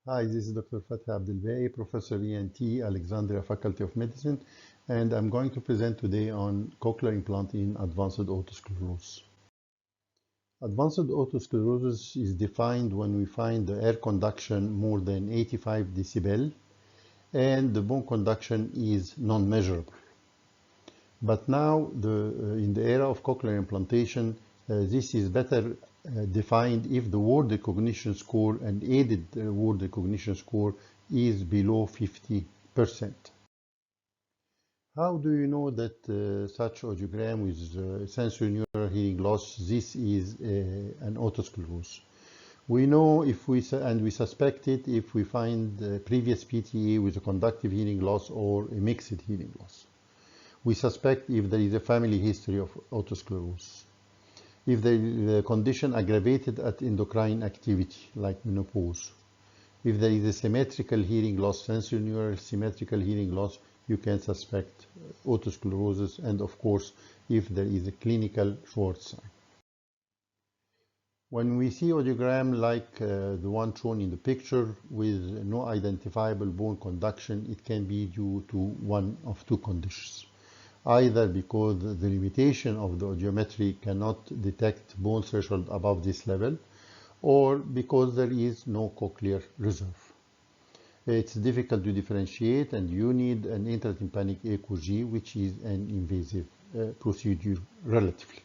Hi, this is Dr. Fatthi Abdelbaki, Professor ENT, Alexandria Faculty of Medicine, and I'm going to present today on cochlear implant in advanced otosclerosis. Advanced otosclerosis is defined when we find the air conduction more than 85 decibel and the bone conduction is non-measurable. But now, in the era of cochlear implantation, this is better defined if the word recognition score and aided word recognition score is below 50%. How do you know that such audiogram with sensory neural hearing loss, this is an otosclerosis? We know if we suspect it if we find previous PTA with a conductive hearing loss or a mixed hearing loss. We suspect if there is a family history of otosclerosis. If the condition aggravated at endocrine activity, like menopause. If there is a symmetrical hearing loss, sensory neural symmetrical hearing loss, you can suspect otosclerosis, and of course, if there is a clinical short sign. When we see audiogram like the one shown in the picture with no identifiable bone conduction, it can be due to one of two conditions. Either because the limitation of the audiometry cannot detect bone threshold above this level, or because there is no cochlear reserve. It's difficult to differentiate, and you need an intratympanic EKG, which is an invasive procedure relatively.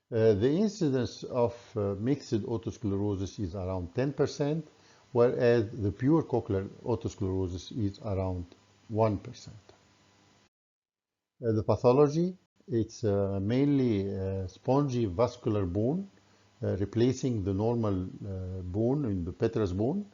The incidence of mixed otosclerosis is around 10%, whereas the pure cochlear otosclerosis is around 1%. The pathology, it's mainly spongy vascular bone, replacing the normal bone in the petrous bone.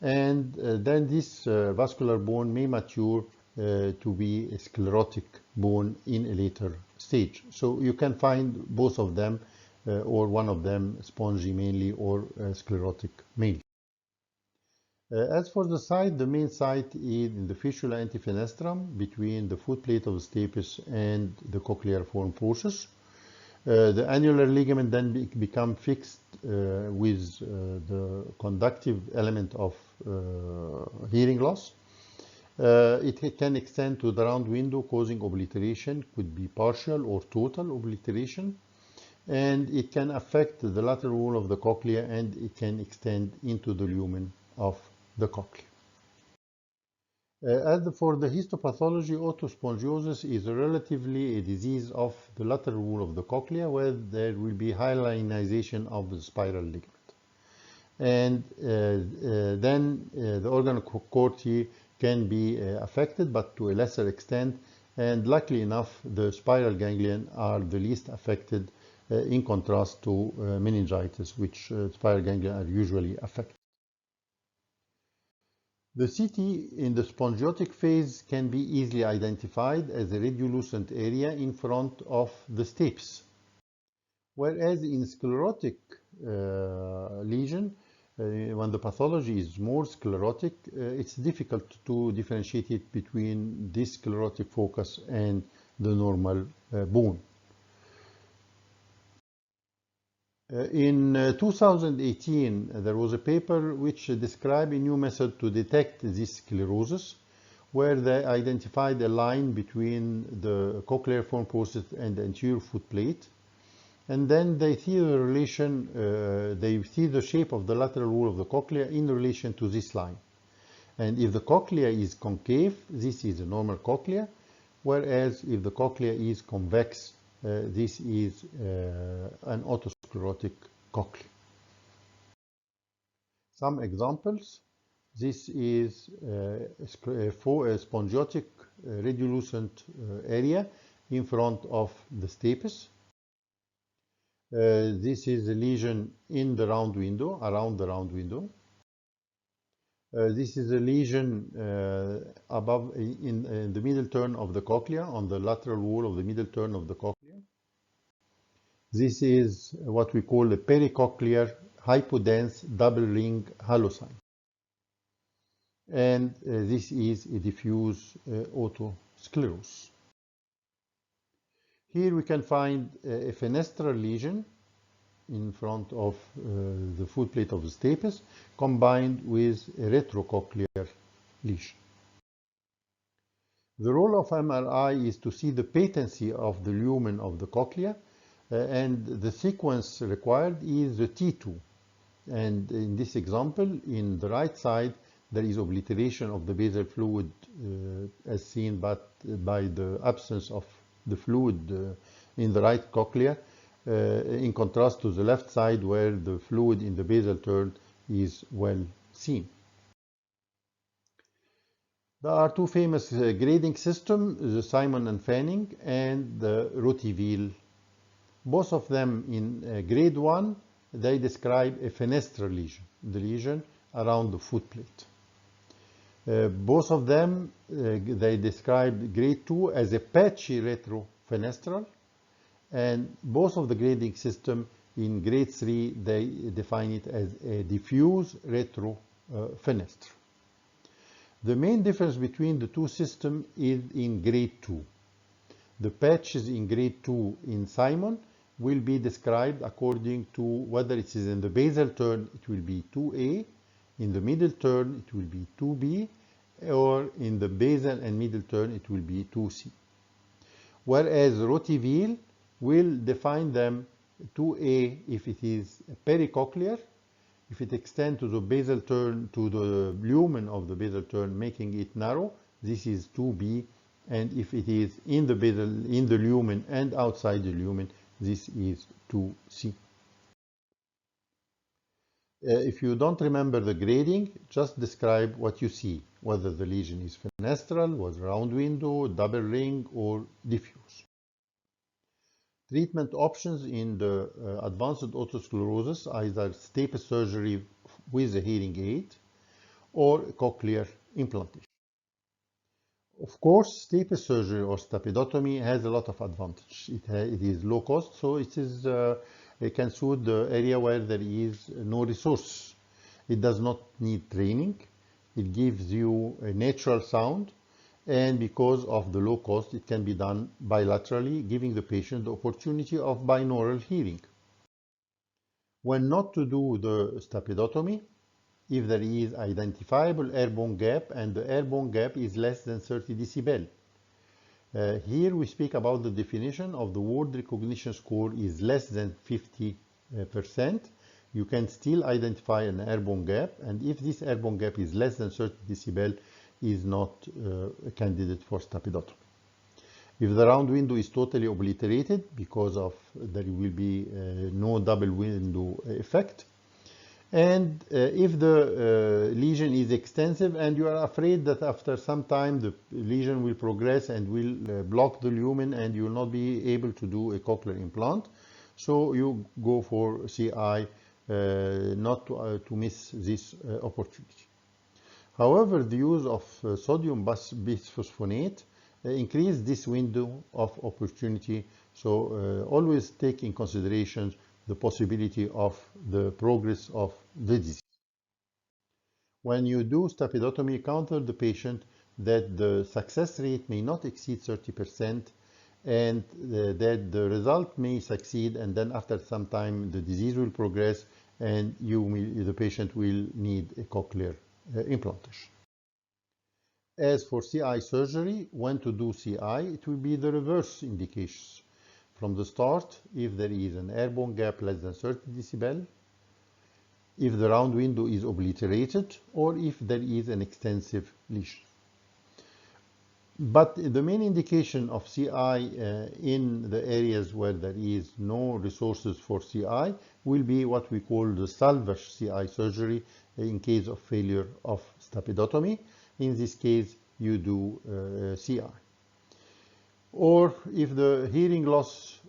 And then this vascular bone may mature to be a sclerotic bone in a later stage. So you can find both of them or one of them spongy mainly or sclerotic mainly. As for the site, the main site is in the fistula antifenestrum between the footplate of the stapes and the cochlear form forces. The annular ligament then become fixed with the conductive element of hearing loss. It can extend to the round window, causing obliteration, could be partial or total obliteration, and it can affect the lateral wall of the cochlea, and it can extend into the lumen of the cochlea. As for the histopathology, otospongiosis is relatively a disease of the lateral wall of the cochlea where there will be hyalinization of the spiral ligament. And then the organ of Corti can be affected, but to a lesser extent. And luckily enough, the spiral ganglion are the least affected in contrast to meningitis, which spiral ganglia are usually affected. The CT in the spongiotic phase can be easily identified as a radiolucent area in front of the stapes. Whereas in sclerotic lesion, when the pathology is more sclerotic, it's difficult to differentiate it between this sclerotic focus and the normal bone. In 2018, there was a paper which described a new method to detect this sclerosis, where they identified a line between the cochlear form process and the anterior foot plate. And then they see the relation, they see the shape of the lateral wall of the cochlea in relation to this line. And if the cochlea is concave, this is a normal cochlea, whereas if the cochlea is convex, this is an otosclerotic cochlea. Some examples. This is a spongiotic radiolucent area in front of the stapes. This is a lesion in the round window, around the round window. This is a lesion above in the middle turn of the cochlea, on the lateral wall of the middle turn of the cochlea. This is what we call a pericochlear hypodense double ring halocine. And this is a diffuse otosclerosis. Here we can find a fenestral lesion in front of the foot plate of the stapes combined with a retrocochlear lesion. The role of MRI is to see the patency of the lumen of the cochlea, and the sequence required is the T2. And in this example, in the right side, there is obliteration of the basal fluid as seen by the absence of the fluid in the right cochlea, in contrast to the left side where the fluid in the basal turn is well seen. There are two famous grading systems, the Simon and Fanning and the Rotiville. Both of them in grade 1, they describe a fenestral lesion, the lesion around the foot plate. Both of them, they describe grade 2 as a patchy retrofenestral, and both of the grading system in grade 3, they define it as a diffuse retrofenestral. The main difference between the two systems is in grade 2. The patches in grade 2 in Simon will be described according to whether it is in the basal turn, it will be 2A, in the middle turn, it will be 2B, or in the basal and middle turn, it will be 2C. Whereas Rotiville will define them 2A if it is pericochlear, if it extends to the basal turn, to the lumen of the basal turn, making it narrow, this is 2B, and if it is in the basal, in the lumen and outside the lumen, this is 2C. If you don't remember the grading, just describe what you see, whether the lesion is fenestral, was round window, double ring, or diffuse. Treatment options in the advanced otosclerosis, either stapes surgery with a hearing aid or cochlear implantation. Of course, stapes surgery or stapedotomy has a lot of advantage. It is low cost, so it can suit the area where there is no resource. It does not need training. It gives you a natural sound, and because of the low cost, it can be done bilaterally, giving the patient the opportunity of binaural hearing. When not to do the stapedotomy, if there is identifiable airborne gap and the airborne gap is less than 30 decibel. Here we speak about the definition of the word recognition score is less than 50%. You can still identify an airborne gap, and if this airborne gap is less than 30 decibel, is not a candidate for stapedotomy. If the round window is totally obliterated because of there will be no double window effect, and if the lesion is extensive and you are afraid that after some time the lesion will progress and will block the lumen and you will not be able to do a cochlear implant, so you go for CI not to miss this opportunity. However, the use of sodium bisphosphonate increase this window of opportunity, so always take in consideration the possibility of the progress of the disease. When you do stapedotomy, counter the patient that the success rate may not exceed 30% and that the result may succeed, and then after some time the disease will progress and the patient will need a cochlear implantation. As for CI surgery, when to do CI, it will be the reverse indications. From the start, if there is an airborne gap less than 30 decibel, if the round window is obliterated, or if there is an extensive lesion. But the main indication of CI in the areas where there is no resources for CI will be what we call the salvage CI surgery in case of failure of stapedotomy. In this case, you do CI. Or if the hearing loss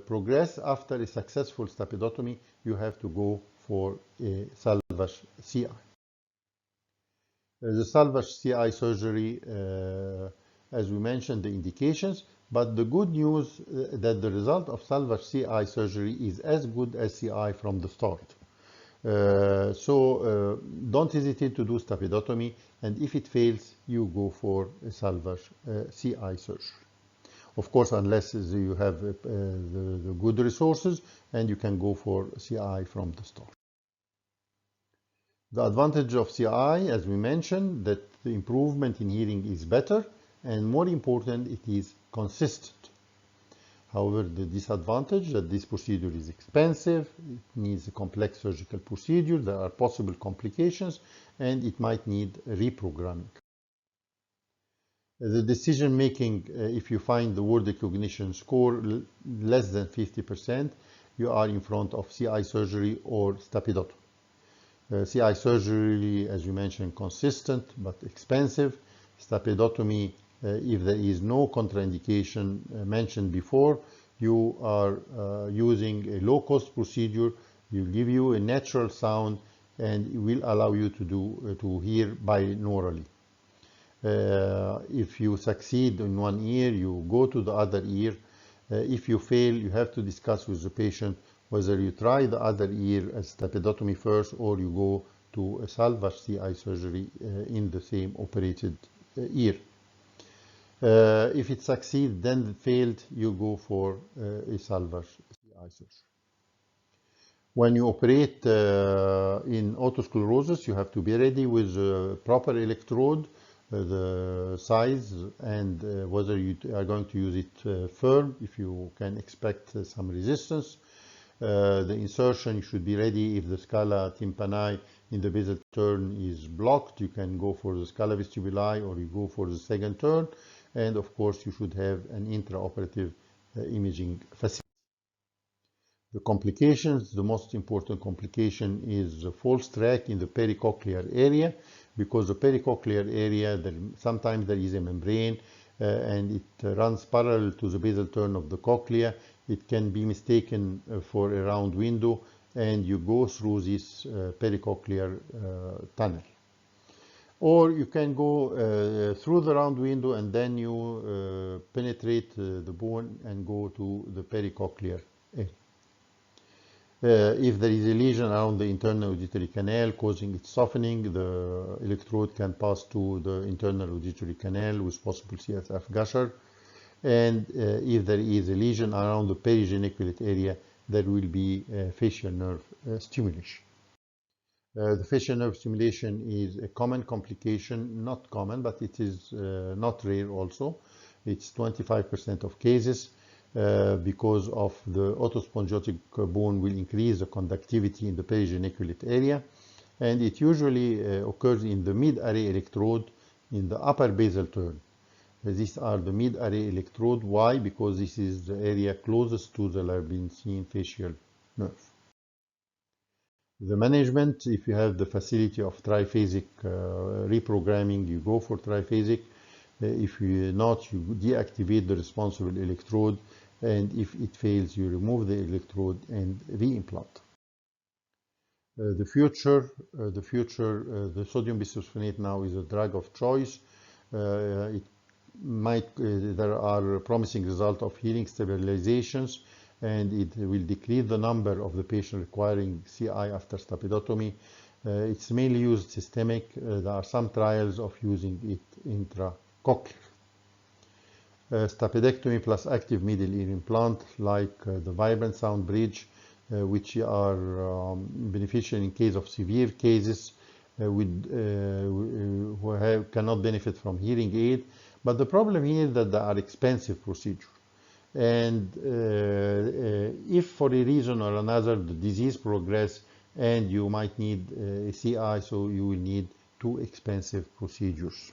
progress after a successful stapedotomy, you have to go for a salvage CI. The salvage CI surgery, as we mentioned, the indications, but the good news that the result of salvage CI surgery is as good as CI from the start. So don't hesitate to do stapedotomy, and if it fails, you go for a salvage CI surgery. Of course, unless you have the good resources, and you can go for CI from the start. The advantage of CI, as we mentioned, that the improvement in hearing is better, and more important, it is consistent. However, the disadvantage that this procedure is expensive, it needs a complex surgical procedure, there are possible complications, and it might need reprogramming. The decision making, if you find the word recognition score less than 50%, you are in front of CI surgery or stapedotomy. CI surgery, as you mentioned, consistent but expensive. Stapedotomy, if there is no contraindication mentioned before, you are using a low-cost procedure. Will give you a natural sound and it will allow you to hear binaurally. If you succeed in one ear, you go to the other ear. If you fail, you have to discuss with the patient whether you try the other ear as stapedotomy first or you go to a salvage CI surgery in the same operated ear. If it succeeds, then failed, you go for a salvage CI surgery. When you operate in otosclerosis, you have to be ready with a proper electrode, the size, and whether you are going to use it firm, if you can expect some resistance. The insertion, you should be ready if the scala tympani in the basal turn is blocked. You can go for the scala vestibuli or you go for the second turn. And of course, you should have an intraoperative imaging facility. The complications, the most important complication is the false track in the pericochlear area, because the pericochlear area, sometimes there is a membrane and it runs parallel to the basal turn of the cochlea. It can be mistaken for a round window and you go through this pericochlear tunnel. Or you can go through the round window and then you penetrate the bone and go to the pericochlear area. If there is a lesion around the internal auditory canal causing its softening, the electrode can pass to the internal auditory canal with possible CSF gusher. And if there is a lesion around the perigeniculate area, there will be facial nerve stimulation. The facial nerve stimulation is a common complication, not common, but it is not rare also. It's 25% of cases. Because of the otospongiotic bone will increase the conductivity in the perigeniculate area, and it usually occurs in the mid-array electrode in the upper basal turn. These are the mid-array electrode. Why? Because this is the area closest to the Lorenzin facial nerve. The management, if you have the facility of triphasic reprogramming, you go for triphasic. If you not, you deactivate the responsible electrode, and if it fails, you remove the electrode and reimplant. The sodium bisphosphonate now is a drug of choice. There are promising results of hearing stabilizations, and it will decrease the number of the patient requiring CI after stapedotomy. It's mainly used systemic. There are some trials of using it intracochlear. Stapedectomy plus active middle ear implant, like the vibrant sound bridge, which are beneficial in case of severe cases who cannot benefit from hearing aid. But the problem here is that they are expensive procedures. And if for a reason or another the disease progresses and you might need a CI, so you will need two expensive procedures.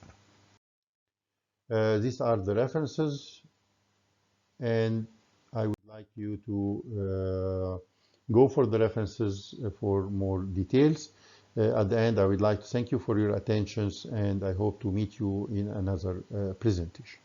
These are the references, and I would like you to go for the references for more details. At the end, I would like to thank you for your attention, and I hope to meet you in another presentation.